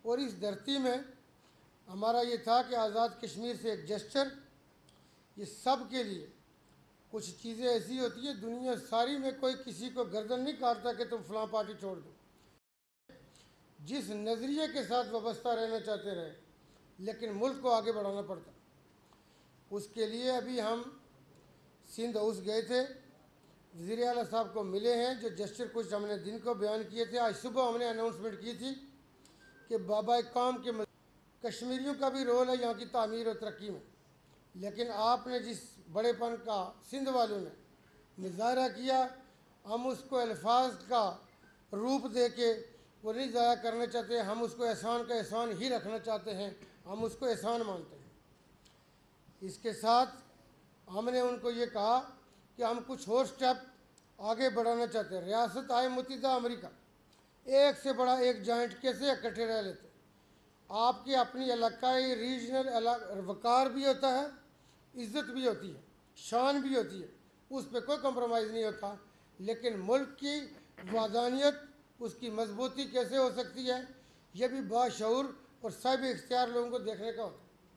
اور اس دھرتی میں ہمارا یہ تھا کہ آزاد کشمیر سے ایک جسچر، یہ سب کے لیے کچھ چیزیں ایسی ہوتی ہیں، دنیا ساری میں کوئی کسی کو گردن نہیں کاٹتا کہ تم فلاں پارٹی چھوڑ دو، جس نظریے کے ساتھ وابستہ رہنا چاہتے رہے، لیکن ملک کو آگے بڑھانا پڑتا۔ اس کے لیے ابھی ہم سندھ ہاؤس گئے تھے، وزیر اعلیٰ صاحب کو ملے ہیں، جو جسچر کچھ ہم نے دن کو بیان کیے تھے۔ آج صبح ہم نے اناؤنسمنٹ کی تھی کہ بابا قوم کے کشمیریوں کا بھی رول ہے یہاں کی تعمیر اور ترقی میں، لیکن آپ نے جس بڑے پن کا سندھ والوں نے مظاہرہ کیا، ہم اس کو الفاظ کا روپ دے کے وہ نہیں ضائع کرنا چاہتے، ہم اس کو احسان کا احسان ہی رکھنا چاہتے ہیں، ہم اس کو احسان مانتے ہیں۔ اس کے ساتھ ہم نے ان کو یہ کہا کہ ہم کچھ اور سٹیپ آگے بڑھانا چاہتے ہیں۔ ریاست متحدہ امریکہ ایک سے بڑا ایک جائنٹ کیسے اکٹھے رہ لیتے؟ آپ کی اپنی علاقائی ریجنل وقار بھی ہوتا ہے، عزت بھی ہوتی ہے، شان بھی ہوتی ہے، اس پہ کوئی کمپرومائز نہیں ہوتا، لیکن ملک کی وحدانیت، اس کی مضبوطی کیسے ہو سکتی ہے، یہ بھی باشعور اور صاحب اختیار لوگوں کو دیکھنے کا ہوتا ہے۔